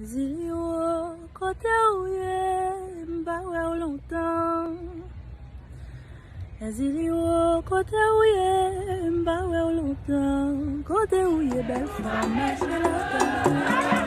Zilio, côté où est, m'bawe longtemps. Zilio, côté où est, m'bawe longtemps. Côté où est, belle femme, marche la terre.